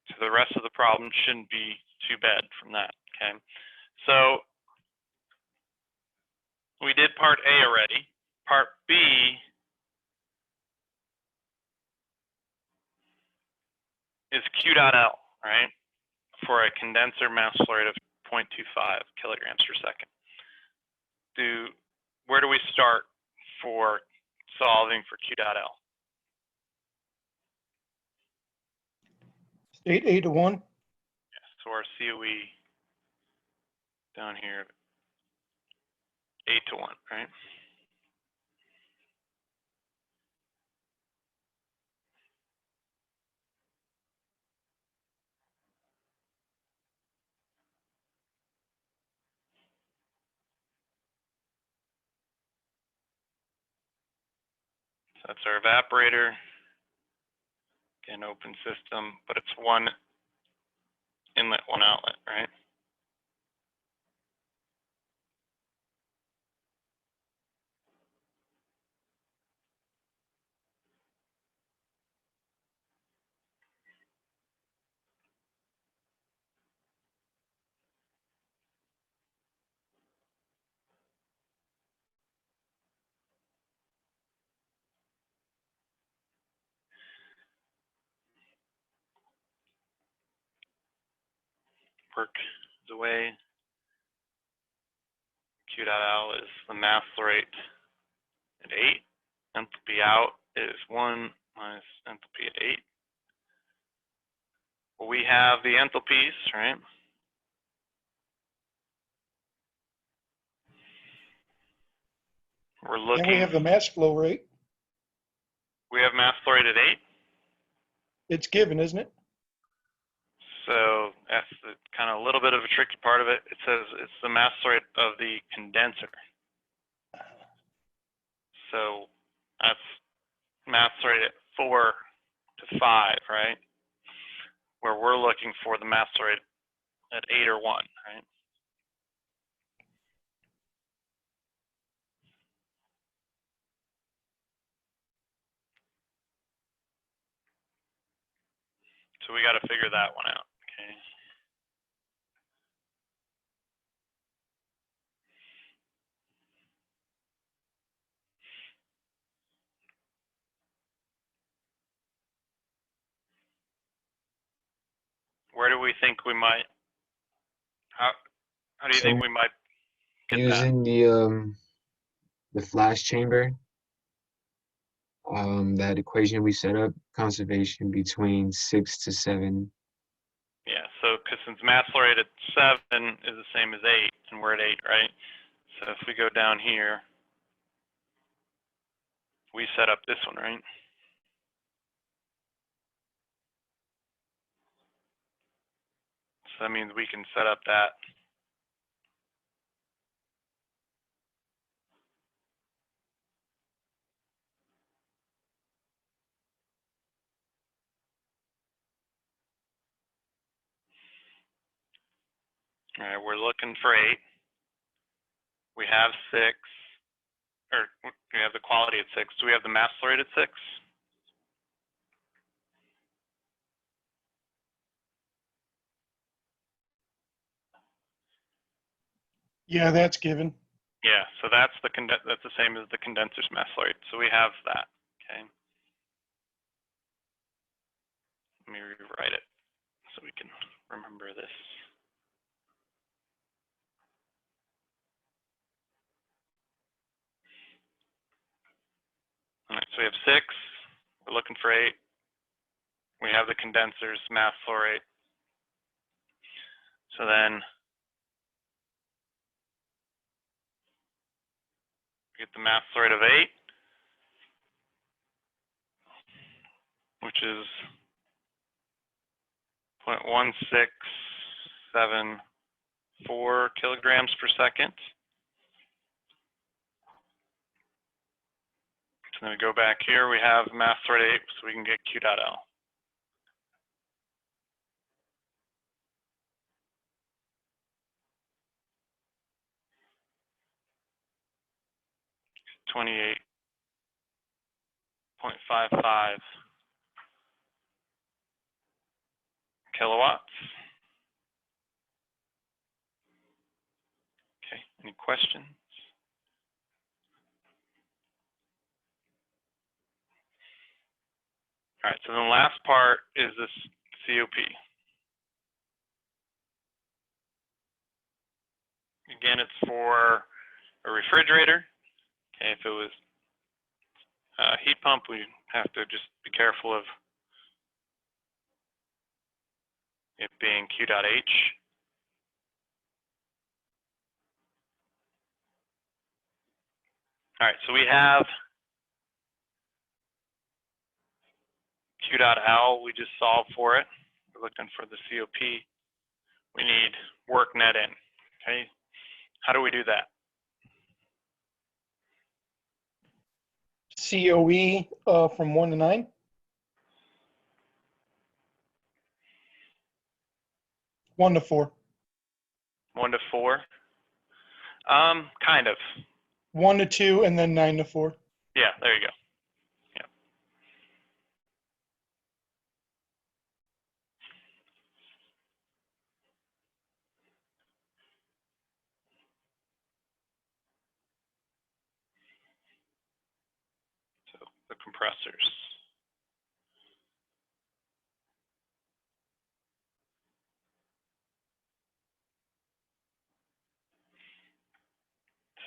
So the rest of the problem shouldn't be too bad from that. Okay, so we did part A already. Part B is Q dot L, right? For a condenser mass flow rate of 0.25 kilograms per second. Where do we start for solving for Q dot L? State 8 to 1. So our COE down here, 8 to 1, right? So that's our evaporator. Again, open system, but it's one inlet, one outlet, right? Work is away. Q dot L is the mass flow rate at 8. Enthalpy out is 1 minus enthalpy at 8. Well, we have the enthalpies, right? We're looking. And we have the mass flow rate. We have mass flow rate at 8. It's given, isn't it? So that's the kind of a little bit of a tricky part of it. It says it's the mass flow rate of the condenser. So that's mass flow rate at 4 to 5, right? Where we're looking for the mass flow rate at 8 or 1, right? So we got to figure that one out, okay? Where do we think we might, how do you think we might get that? Using the flash chamber, that equation we set up, conservation between 6 to 7. Yeah, so because since mass flow rate at 7 is the same as 8, and we're at 8, right? So if we go down here, we set up this one, right? So that means we can set up that. All right, we're looking for 8. We have 6, or we have the quality at 6. Do we have the mass flow rate at 6? Yeah, that's given. Yeah, so that's the same as the condenser's mass flow rate. So we have that. Okay. Let me rewrite it so we can remember this. All right, so we have 6. We're looking for 8. We have the condenser's mass flow rate. So then we get the mass flow rate of 8, which is 0.1674 kilograms per second. So then we go back here, we have mass flow rate 8, so we can get Q dot L. 28.55 kilowatts. Any questions? All right, so the last part is this COP. Again, it's for a refrigerator. Okay, if it was a heat pump, we have to just be careful of it being Q.H. All right, so we have Q.L, we just solved for it. We're looking for the COP. We need work net in, okay? How do we do that? COE from 1 to 9? 1 to 4. 1 to 4? Kind of. 1 to 2 and then 9 to 4. Yeah, there you go. Yeah. So the compressors.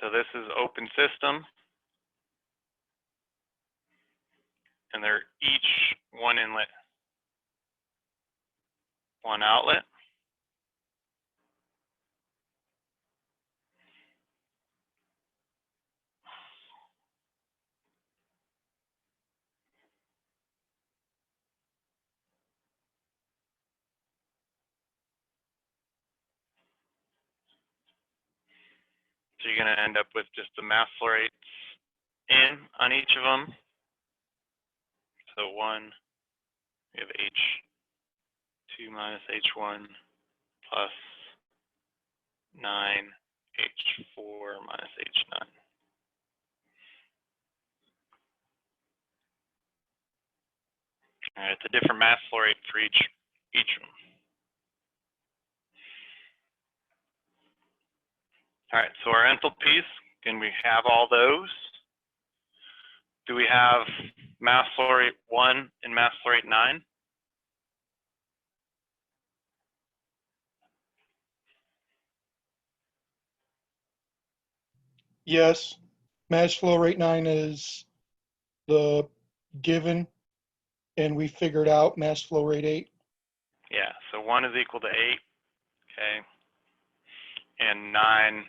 So this is open system, and they're each one inlet, one outlet. So you're going to end up with just the mass flow rates in on each of them. So 1, we have H2 minus H1 plus 9 H4 minus H9. All right, it's a different mass flow rate for each of them. All right, so our enthalpies, can we have all those? Do we have mass flow rate 1 and mass flow rate 9? Yes. Mass flow rate 9 is the given, and we figured out mass flow rate 8. Yeah, so 1 is equal to 8, okay, and 9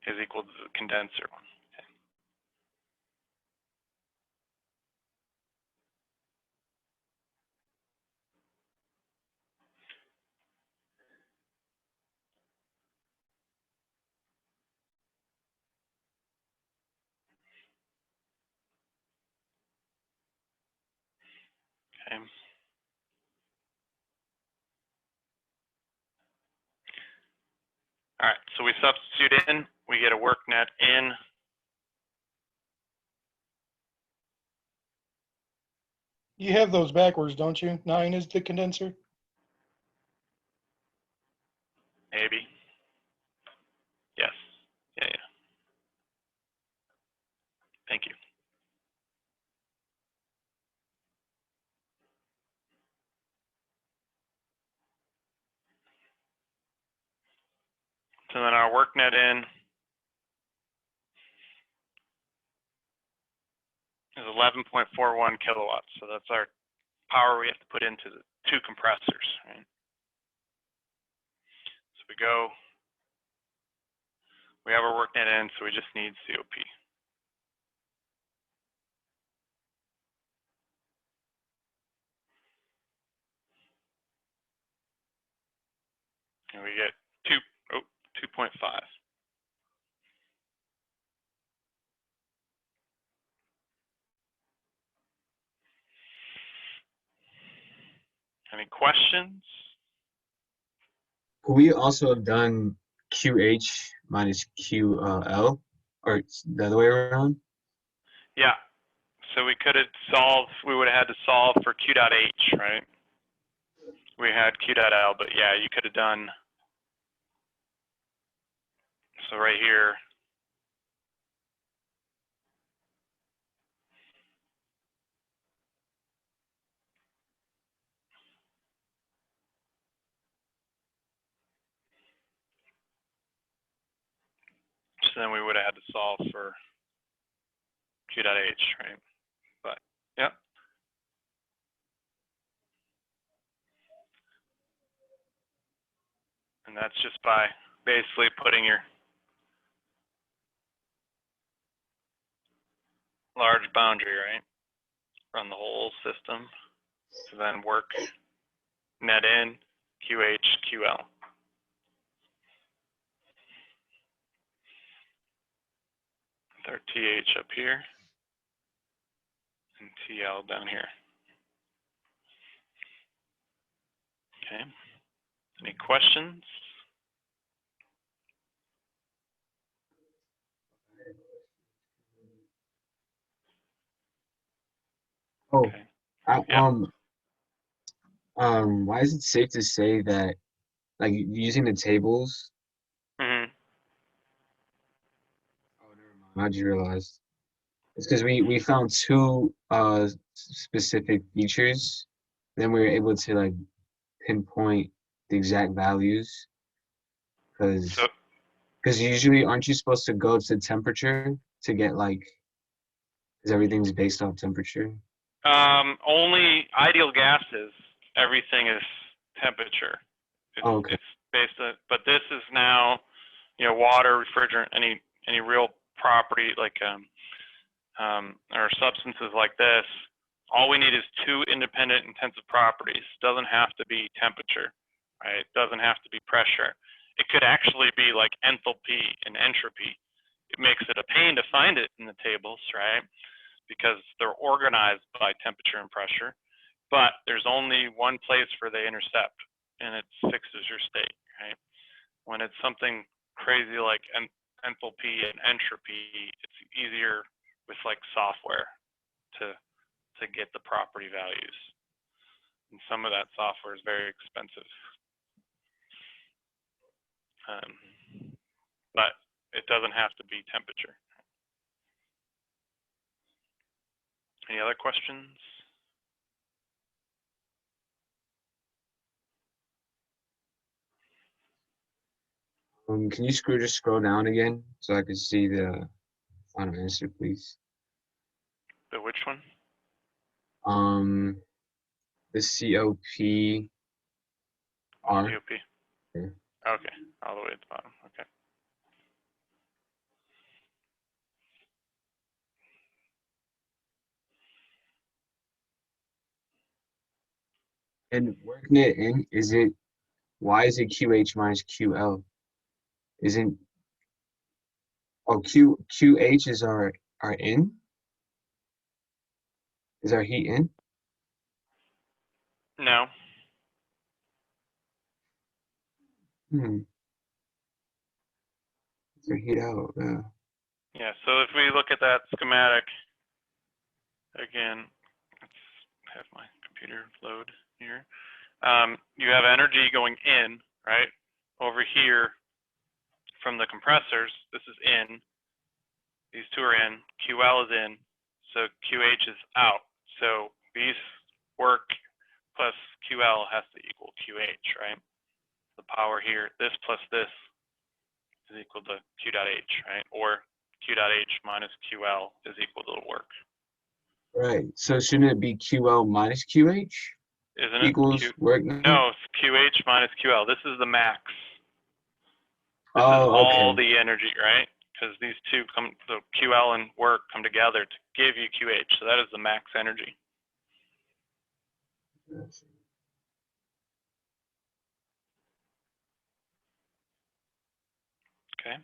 is equal to the condenser one. Okay. Okay. All right, so we substitute in, we get a work net in. You have those backwards, don't you? 9 is the condenser. Maybe. Yes. Yeah. Thank you. So then our work net in is 11.41 kilowatts. So that's our power we have to put into the 2 compressors, right? So we have our work net in, so we just need COP. And we get 2.5. Any questions? Could we also have done QH minus QL, or it's the other way around? Yeah. So we could have solved, we would have had to solve for Q.H, right? We had Q.L, but yeah, you could have done, so right here, then we would have had to solve for Q dot H, right? But, yeah. And that's just by basically putting your large boundary, right? Run the whole system to then work net in QH, QL. With our TH up here and TL down here. Okay. Any questions? Oh, Okay. I, Yeah. why is it safe to say that, like, using the tables? Mm-hmm. Oh, never mind. How'd you realize? It's because we found two specific features, then we were able to like pinpoint the exact values. So, Because usually aren't you supposed to go to temperature to get like, because everything's based off temperature? only ideal gases, everything is temperature. It's, Oh, okay. it's based on, but this is now, you know, water, refrigerant, any real property like or substances like this. All we need is two independent intensive properties. Doesn't have to be temperature, right? It doesn't have to be pressure. It could actually be like enthalpy and entropy. It makes it a pain to find it in the tables, right? Because they're organized by temperature and pressure, but there's only one place where they intercept, and it fixes your state, right? When it's something crazy like enthalpy and entropy, it's easier with like software to get the property values. And some of that software is very expensive. But it doesn't have to be temperature. Any other questions? Can you just scroll down again so I can see the final answer, please? The which one? The COP R. COP. Yeah. Okay, all the way at the bottom. Okay. And working it in, why is it QH minus QL? Isn't, QH is our in? Is our heat in? No. Is our heat out? Yeah, so if we look at that schematic, again, let's have my computer load here. You have energy going in, right? Over here from the compressors, this is in. These two are in. QL is in. So QH is out. So these work plus QL has to equal QH, right? The power here, this plus this is equal to Q dot H, right? Or Q dot H minus QL is equal to the work. Right. So shouldn't it be QL minus QH? Isn't it? Equals work? No, it's QH minus QL. This is the max. This is Oh, all okay. the energy, right? Because these two come, the QL and work come together to give you QH. So that is the max energy. Okay.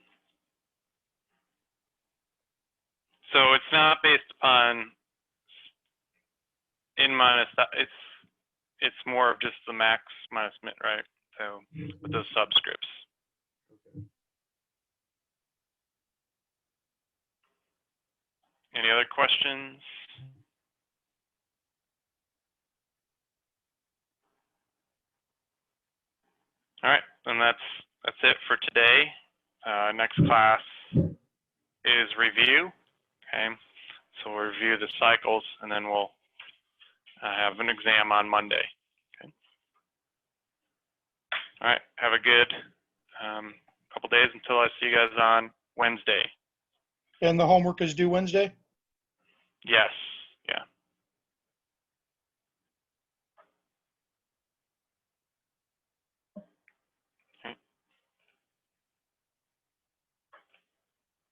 So it's not based upon in minus that. It's more of just the max minus min, right? So with those subscripts. Any other questions? All right, and that's it for today. Next class is review. Okay, so we'll review the cycles, and then we'll have an exam on Monday. Okay. All right, have a good couple days until I see you guys on Wednesday. And the homework is due Wednesday? Yes.